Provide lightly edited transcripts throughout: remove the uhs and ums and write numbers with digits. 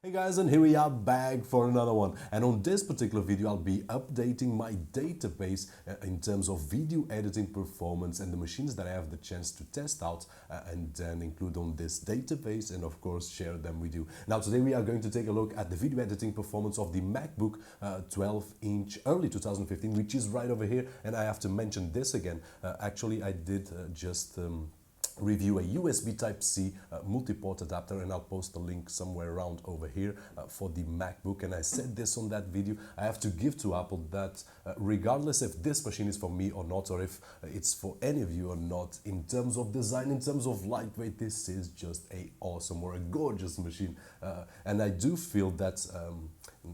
Hey guys, and here we are back for another one. And on this particular video, I'll be updating my database in terms of video editing performance and the machines that I have the chance to test out and then include on this database and of course share them with you. Now today we are going to take a look at the video editing performance of the MacBook 12-inch early 2015, which is right over here. And I have to mention this again. Actually, I did just review a USB Type-C multi-port adapter, and I'll post a link somewhere around over here for the MacBook. And I said this on that video, I have to give to Apple that regardless if this machine is for me or not, or if it's for any of you or not, in terms of design, in terms of lightweight, this is just a awesome or a gorgeous machine. And I do feel that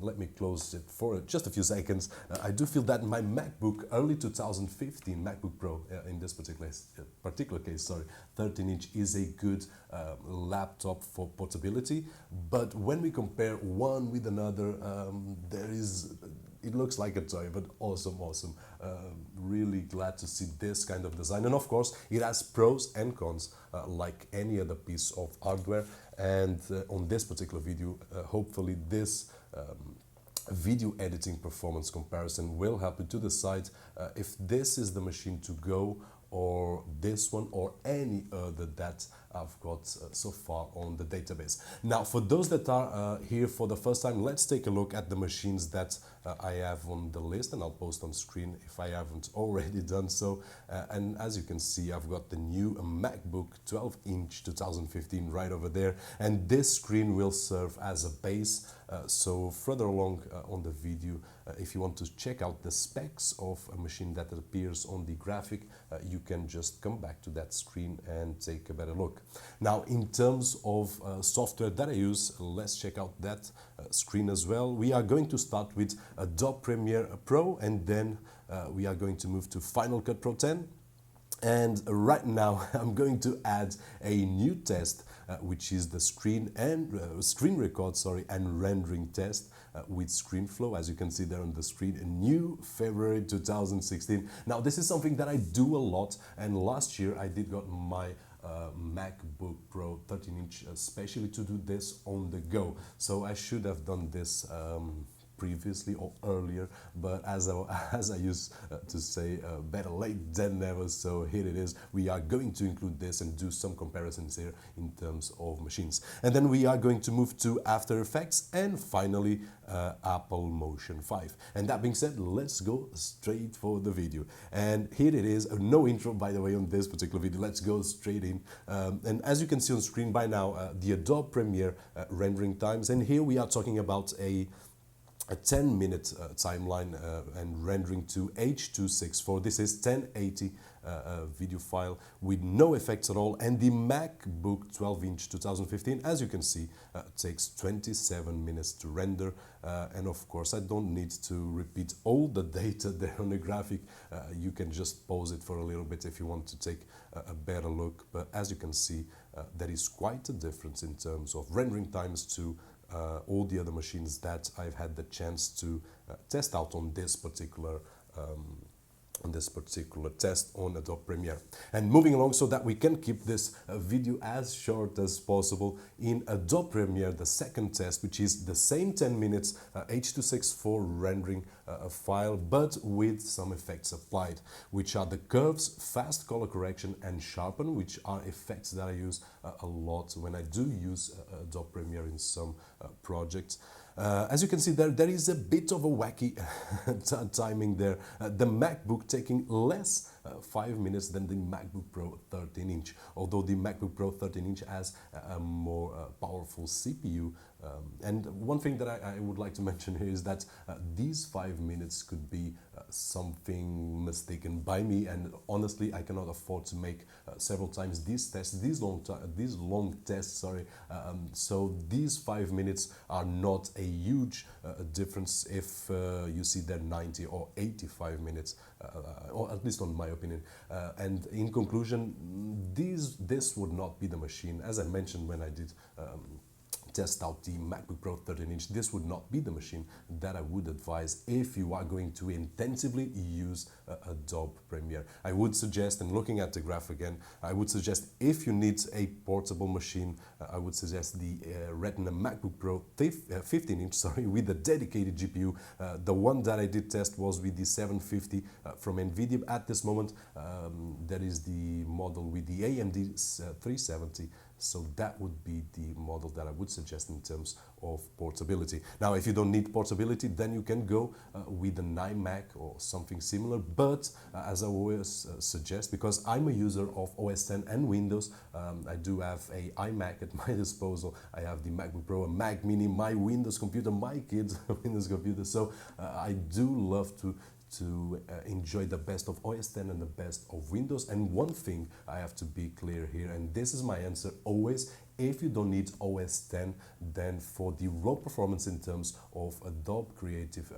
let me close it for just a few seconds. I do feel that my MacBook early 2015 MacBook Pro in this particular case, sorry, 13-inch is a good laptop for portability. But when we compare one with another, it looks like a toy, but awesome. Really glad to see this kind of design. And of course, it has pros and cons like any other piece of hardware. And on this particular video, hopefully this video editing performance comparison will help you to decide if this is the machine to go, or this one, or any other that I've got so far on the database. Now, for those that are here for the first time, let's take a look at the machines that I have on the list, and I'll post on screen if I haven't already done so. And as you can see, I've got the new MacBook 12-inch 2015 right over there, and this screen will serve as a base. So further along on the video, if you want to check out the specs of a machine that appears on the graphic, you can just come back to that screen and take a better look. Now, in terms of software that I use, let's check out that screen as well. We are going to start with Adobe Premiere Pro, and then we are going to move to Final Cut Pro X. And right now I'm going to add a new test, which is the screen record and rendering test with ScreenFlow. As you can see there on the screen, a new February 2016. Now this is something that I do a lot, and last year I did got my MacBook Pro 13-inch especially to do this on the go. So I should have done this previously or earlier, but as I used to say, better late than never. So here it is. We are going to include this and do some comparisons here in terms of machines. And then we are going to move to After Effects, and finally Apple Motion 5. And that being said, let's go straight for the video. And here it is. No intro, by the way, on this particular video. Let's go straight in. And as you can see on screen by now, the Adobe Premiere rendering times. And here we are talking about a 10-minute timeline and rendering to H.264. This is 1080 video file with no effects at all. And the MacBook 12-inch 2015, as you can see, takes 27 minutes to render. And of course, I don't need to repeat all the data there on the graphic. You can just pause it for a little bit if you want to take a better look. But as you can see, there is quite a difference in terms of rendering times to all the other machines that I've had the chance to test out on this particular test on Adobe Premiere. And moving along so that we can keep this video as short as possible, in Adobe Premiere, the second test, which is the same 10 minutes H.264 rendering file, but with some effects applied, which are the curves, fast color correction, and sharpen, which are effects that I use a lot when I do use Adobe Premiere in some projects. As you can see there is a bit of a wacky timing there. The MacBook taking less 5 minutes than the MacBook Pro 13-inch, although the MacBook Pro 13-inch has a more powerful CPU. And one thing that I would like to mention here is that these 5 minutes could be something mistaken by me, and honestly I cannot afford to make several times these tests, these long tests, so these 5 minutes are not a huge difference if you see that 90 or 85 minutes, or at least on my opinion. And in conclusion, this would not be the machine, as I mentioned when I did test out the MacBook Pro 13-inch, this would not be the machine that I would advise if you are going to intensively use Adobe Premiere. I would suggest, and looking at the graph again, I would suggest if you need a portable machine, I would suggest the Retina MacBook Pro 15-inch, sorry, with a dedicated GPU. The one that I did test was with the 750 from NVIDIA. At this moment, that is the model with the AMD 370. So that would be the model that I would suggest in terms of portability. Now, if you don't need portability, then you can go with an iMac or something similar. But as I always suggest, because I'm a user of OS X and Windows, I do have a iMac at my disposal. I have the MacBook Pro, a Mac Mini, my Windows computer, my kids' Windows computer. So I do love to enjoy the best of OS X and the best of Windows. And one thing I have to be clear here, and this is my answer always, if you don't need OS X, then for the raw performance in terms of Adobe Creative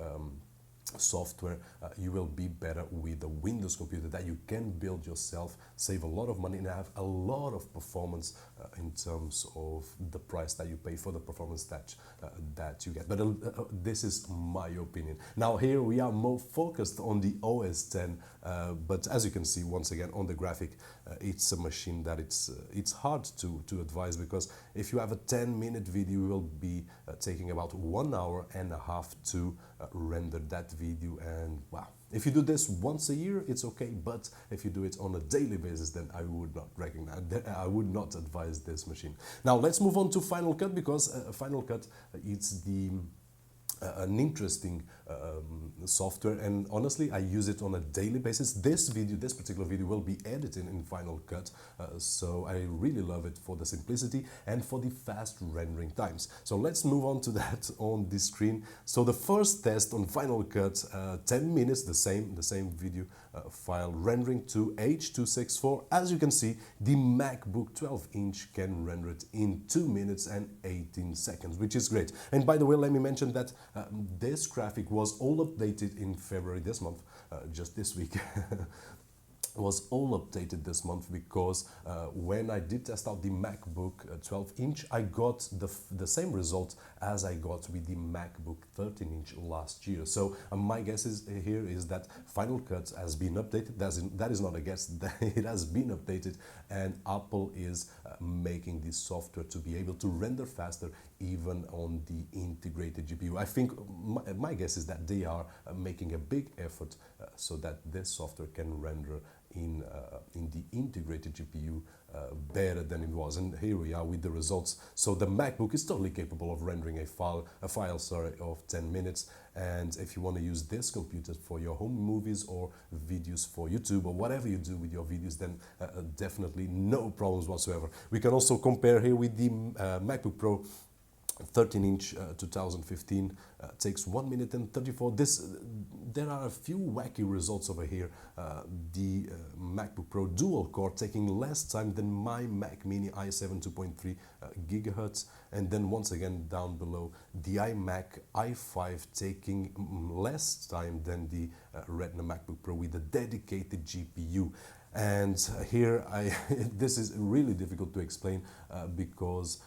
software, you will be better with a Windows computer that you can build yourself, save a lot of money, and have a lot of performance in terms of the price that you pay for the performance that you get. But this is my opinion. Now here we are more focused on the OS X, but as you can see once again on the graphic, it's a machine that it's hard to advise, because if you have a 10-minute video, you will be taking about 1 hour and a half to render that video. And wow, if you do this once a year, it's okay, but if you do it on a daily basis, then I would not recognize, I would not advise this machine. Now let's move on to Final Cut, because Final Cut, it's an interesting software, and honestly I use it on a daily basis. This particular video will be edited in Final Cut, so I really love it for the simplicity and for the fast rendering times. So let's move on to that on the screen. So the first test on Final Cut, 10 minutes, the same video file rendering to H.264. As you can see, the MacBook 12-inch can render it in 2 minutes and 18 seconds, which is great. And by the way, let me mention that this graphic was all updated in February this month, just this week. Was all updated this month, because when I did test out the MacBook 12-inch, I got the same result as I got with the MacBook 13-inch last year. So my guess here is that Final Cut has been updated. That is not a guess, it has been updated, and Apple is making this software to be able to render faster even on the integrated GPU. I think my guess is that they are making a big effort so that this software can render in the integrated GPU better than it was. And here we are with the results. So the MacBook is totally capable of rendering a file of 10 minutes. And if you want to use this computer for your home movies or videos for YouTube or whatever you do with your videos, then definitely no problems whatsoever. We can also compare here with the MacBook Pro 13-inch 2015, takes 1 minute and 34. There are a few wacky results over here. The MacBook Pro dual core taking less time than my Mac Mini i7 2.3 gigahertz, and then once again down below, the iMac i5 taking less time than the Retina MacBook Pro with a dedicated GPU. And here, this is really difficult to explain because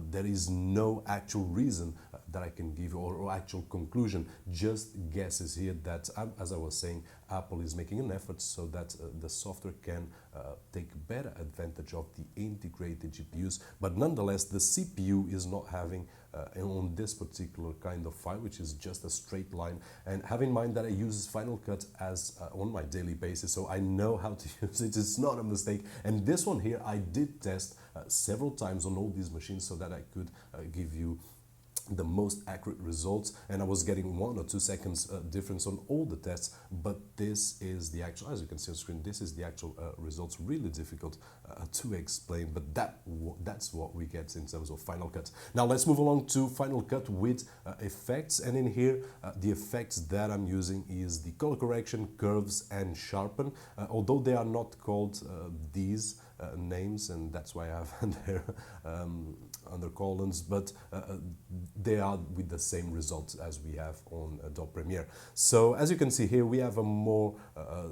there is no actual reason that I can give you, or actual conclusion, just guesses here that, as I was saying, Apple is making an effort so that the software can take better advantage of the integrated GPUs. But nonetheless, the CPU is not having on this particular kind of file, which is just a straight line. And have in mind that I use Final Cut as on my daily basis, so I know how to use it. It's not a mistake. And this one here, I did test several times on all these machines so that I could give you the most accurate results, and I was getting 1 or 2 seconds difference on all the tests, but this is the actual, as you can see on screen, this is the actual results. Really difficult to explain, but that's what we get in terms of Final Cut. Now let's move along to Final Cut with effects, and in here the effects that I'm using is the color correction, curves, and sharpen. Although they are not called these, names, and that's why I have their under colons, but they are with the same results as we have on Adobe Premiere. So as you can see here, we have a more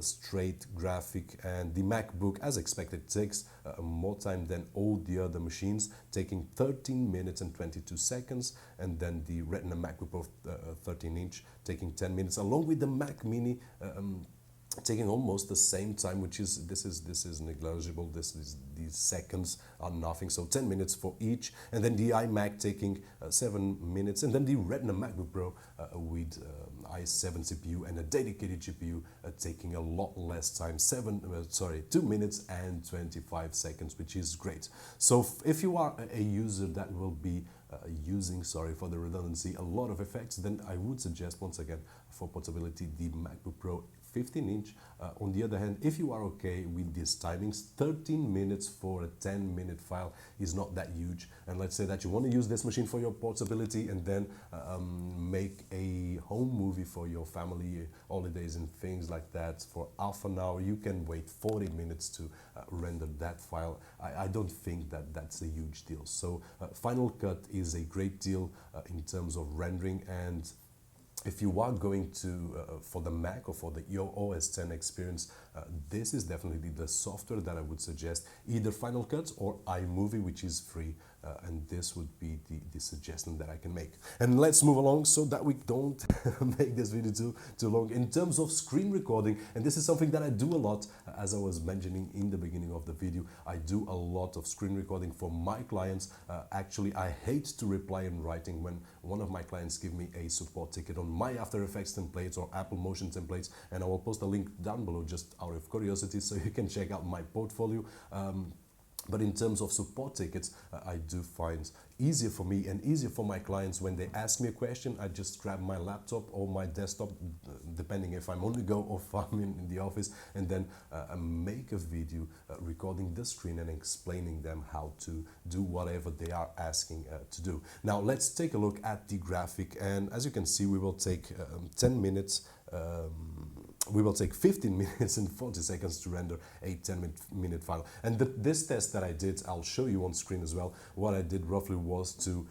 straight graphic, and the MacBook, as expected, takes more time than all the other machines, taking 13 minutes and 22 seconds, and then the Retina MacBook Pro 13-inch taking 10 minutes, along with the Mac Mini taking almost the same time, which is this is negligible. These seconds are nothing, so 10 minutes for each, and then the iMac taking 7 minutes, and then the Retina MacBook Pro with i7 CPU and a dedicated GPU taking a lot less time, 2 minutes and 25 seconds, which is great. So if you are a user that will be using, sorry for the redundancy, a lot of effects, then I would suggest, once again, for portability, the MacBook Pro 15-inch. On the other hand, if you are okay with these timings, 13 minutes for a 10-minute file is not that huge. And let's say that you want to use this machine for your portability and then make a home movie for your family, holidays and things like that for half an hour, you can wait 40 minutes to render that file. I don't think that that's a huge deal. So Final Cut is a great deal in terms of rendering, and if you are going to for the Mac or for the OS X experience, this is definitely the software that I would suggest, either Final Cut or iMovie, which is free, and this would be the suggestion that I can make. And let's move along so that we don't make this video too long. In terms of screen recording, and this is something that I do a lot, as I was mentioning in the beginning of the video, I do a lot of screen recording for my clients. Actually, I hate to reply in writing when one of my clients give me a support ticket on my After Effects templates or Apple Motion templates, and I will post a link down below just out of curiosity so you can check out my portfolio. But in terms of support tickets, I do find easier for me and easier for my clients when they ask me a question. I just grab my laptop or my desktop, depending if I'm on the go or if I'm in the office, and then make a video recording the screen and explaining them how to do whatever they are asking to do. Now let's take a look at the graphic, and as you can see, we will take 10 minutes. We will take 15 minutes and 40 seconds to render a 10-minute file. And this test that I did, I'll show you on screen as well. What I did roughly was to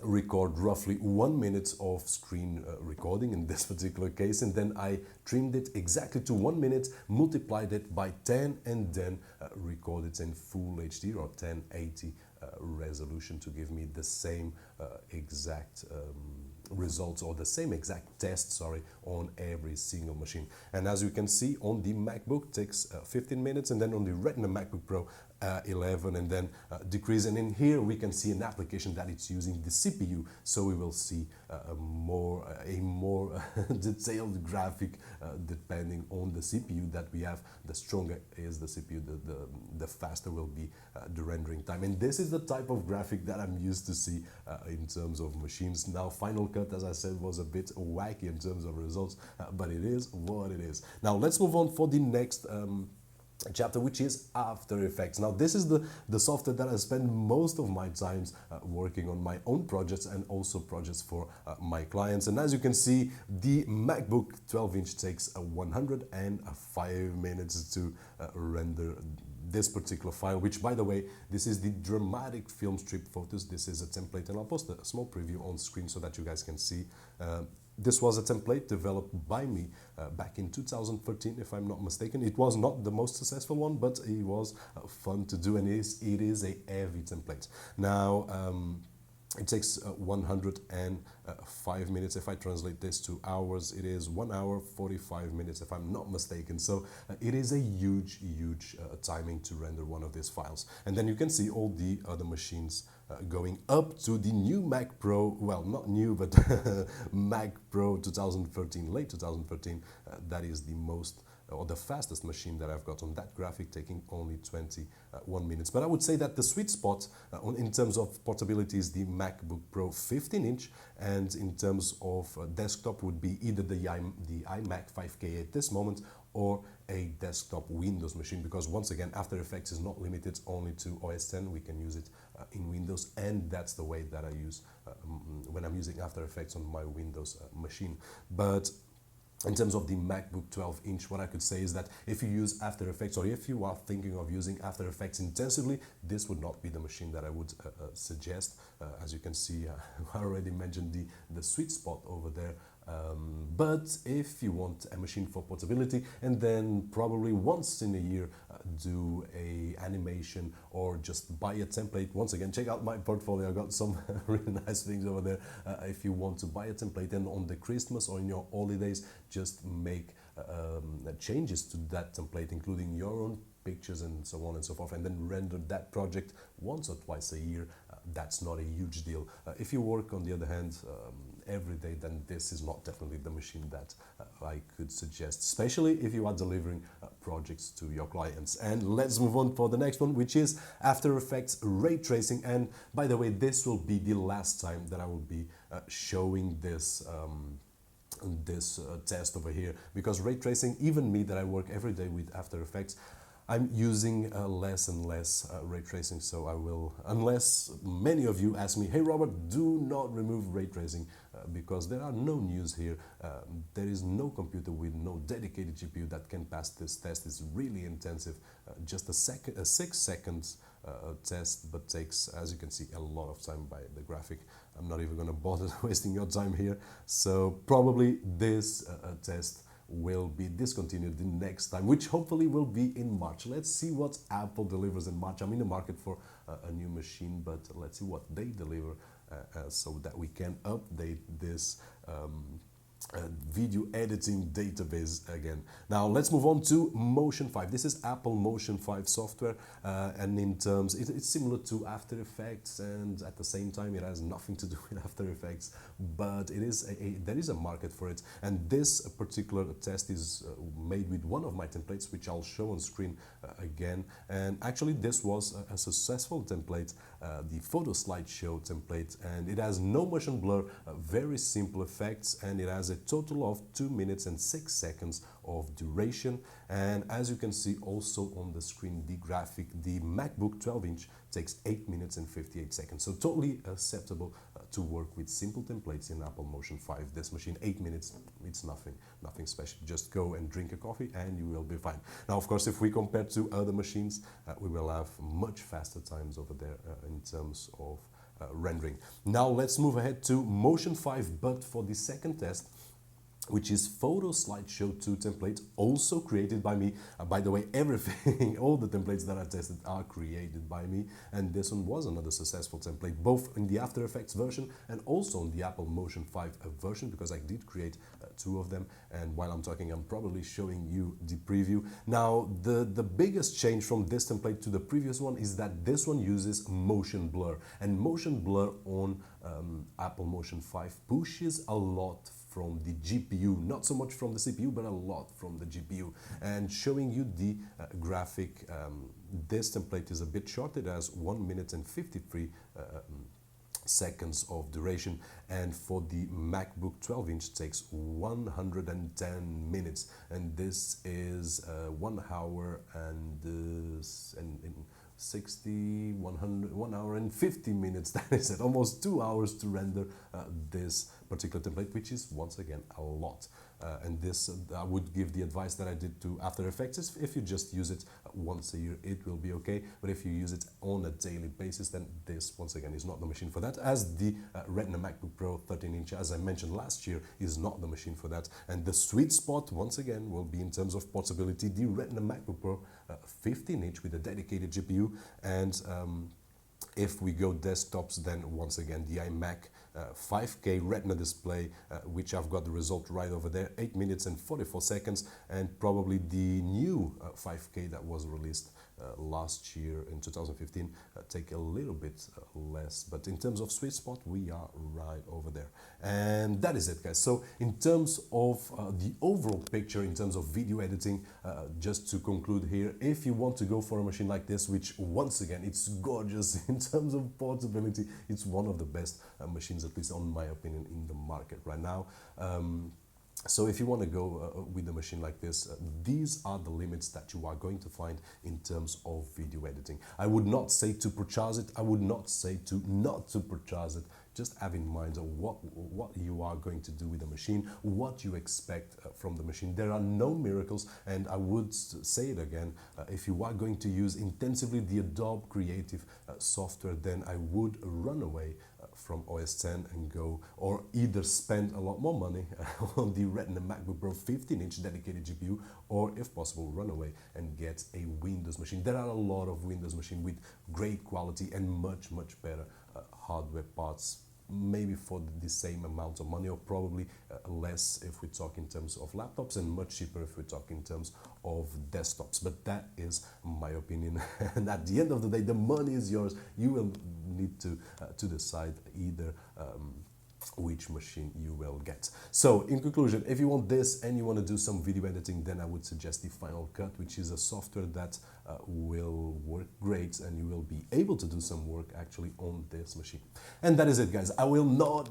record roughly 1 minute of screen recording in this particular case, and then I trimmed it exactly to 1 minute, multiplied it by 10, and then recorded in full HD or 1080 resolution to give me the same exact results, or the same exact test, sorry, on every single machine. And as you can see, on the MacBook takes 15 minutes, and then on the Retina MacBook Pro 11, and then decrease. And in here we can see an application that it's using the CPU, so we will see a more detailed graphic depending on the CPU that we have. The stronger is the CPU, the faster will be the rendering time. And this is the type of graphic that I'm used to see in terms of machines. Now Final Cut, as I said, was a bit wacky in terms of results, but it is what it is. Now let's move on for the next chapter, which is After Effects. Now this is the software that I spend most of my times working on my own projects and also projects for my clients. And as you can see, the MacBook 12-inch takes 105 minutes to render this particular file, which, by the way, this is the dramatic film strip photos. This is a template, and I'll post a small preview on screen so that you guys can see. This was a template developed by me back in 2013, if I'm not mistaken. It was not the most successful one, but it was fun to do, and it is a heavy template. Now, it takes 105 minutes. If I translate this to hours, it is 1 hour 45 minutes, if I'm not mistaken. So it is a huge timing to render one of these files. And then you can see all the other machines going up to the new Mac Pro, well, not new, but Mac Pro 2013, late 2013. That is the most or the fastest machine that I've got on that graphic, taking only 21 minutes. But I would say that the sweet spot in terms of portability is the MacBook Pro 15-inch, and in terms of desktop would be either the iMac 5K at this moment or a desktop Windows machine, because once again, After Effects is not limited only to OS X. We can use it in Windows, and that's the way that I use when I'm using After Effects on my Windows machine. But In terms of the MacBook 12-inch, what I could say is that if you use After Effects, or if you are thinking of using After Effects intensively, this would not be the machine that I would suggest. As you can see, I already mentioned the sweet spot over there. But if you want a machine for portability, and then probably once in a year do a animation or just buy a template, once again check out my portfolio. I got some really nice things over there. If you want to buy a template, and on the Christmas or in your holidays, just make changes to that template, including your own pictures and so on and so forth, and then render that project once or twice a year. That's not a huge deal. If you work, on the other hand, every day, then this is not definitely the machine that I could suggest, especially if you are delivering projects to your clients. And let's move on for the next one, which is After Effects Ray Tracing. And by the way, this will be the last time that I will be showing this test over here, because ray tracing, even me that I work every day with After Effects, I'm using less and less ray tracing, so I will, unless many of you ask me, hey Robert, do not remove ray tracing, because there are no news here. There is no computer with no dedicated GPU that can pass this test. It's really intensive, just a 6 seconds test, but takes, as you can see, a lot of time by the graphic. I'm not even going to bother wasting your time here, so probably this test will be discontinued the next time, which hopefully will be in March. Let's see what Apple delivers in March. I'm in the market for a new machine, but let's see what they deliver so that we can update this video editing database again. Now let's move on to Motion 5. This is Apple Motion 5 software, and in terms, it's similar to After Effects, and at the same time it has nothing to do with After Effects, but it is there is a market for it. And this particular test is made with one of my templates, which I'll show on screen again. And actually this was a successful template, the photo slideshow template, and it has no motion blur, very simple effects, and it has a total of 2 minutes and 6 seconds of duration. And as you can see also on the screen, the graphic, the MacBook 12-inch takes 8 minutes and 58 seconds. So totally acceptable to work with simple templates in Apple Motion 5. This machine, 8 minutes, it's nothing special. Just go and drink a coffee and you will be fine. Now, of course, if we compare to other machines, we will have much faster times over there in terms of rendering. Now let's move ahead to Motion 5, but for the second test, which is Photo Slideshow 2 template, also created by me. By the way, everything, all the templates that I tested are created by me, and this one was another successful template, both in the After Effects version and also in the Apple Motion 5 version, because I did create 2 of them, and while I'm talking, I'm probably showing you the preview. Now, the biggest change from this template to the previous one is that this one uses motion blur, and motion blur on Apple Motion 5 pushes a lot from the GPU, not so much from the CPU, but a lot from the GPU. And showing you the graphic, this template is a bit short. It has 1 minute and 53 seconds of duration, and for the MacBook 12-inch takes 110 minutes, and this is 1 hour and 1 hour and 50 minutes, that is it, almost 2 hours to render this particular template, which is once again a lot. And this, I would give the advice that I did to After Effects, is if you just use it once a year, it will be okay. But if you use it on a daily basis, then this, once again, is not the machine for that, as the Retina MacBook Pro 13-inch, as I mentioned last year, is not the machine for that. And the sweet spot, once again, will be in terms of portability, the Retina MacBook Pro 15-inch with a dedicated GPU. And if we go desktops, then once again, the iMac 5K Retina display, which I've got the result right over there, 8 minutes and 44 seconds, and probably the new 5K that was released last year in 2015 take a little bit less, but in terms of sweet spot, we are right over there. And that is it, guys. So in terms of the overall picture, in terms of video editing, just to conclude here, if you want to go for a machine like this, which once again, it's gorgeous in terms of portability, it's one of the best machines, at least on my opinion, in the market right now. So if you want to go with a machine like this, these are the limits that you are going to find in terms of video editing. I would not say to purchase it. I would not say to not to purchase it. just have in mind what you are going to do with the machine, what you expect from the machine. There are no miracles, and I would say it again, if you are going to use intensively the Adobe Creative software, then I would run away from OS X and go, or either spend a lot more money on the Retina MacBook Pro 15-inch dedicated GPU, or if possible run away and get a Windows machine. There are a lot of Windows machines with great quality and much better hardware parts, maybe for the same amount of money, or probably less if we talk in terms of laptops, and much cheaper if we talk in terms of desktops. But that is my opinion. And at the end of the day, the money is yours. You will need to decide either which machine you will get. So in conclusion, if you want this and you want to do some video editing, then I would suggest the Final Cut, which is a software that will work great, and you will be able to do some work actually on this machine. And that is it, guys. I will not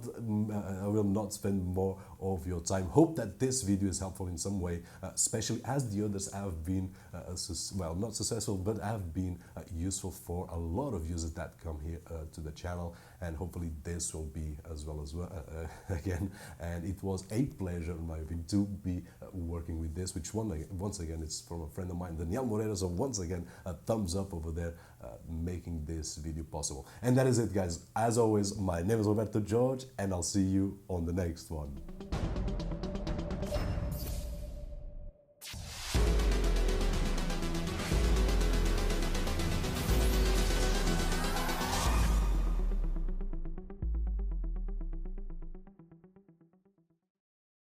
spend more of your time. Hope that this video is helpful in some way, especially as the others have been well, not successful, but have been useful for a lot of users that come here to the channel, and hopefully this will be as well again. And it was a pleasure, in my opinion, to be working with this, which once again it's from a friend of mine, Daniel Moreira. So once again, a thumbs up over there, making this video possible. And that is it, guys. As always, my name is Roberto George, and I'll see you on the next one.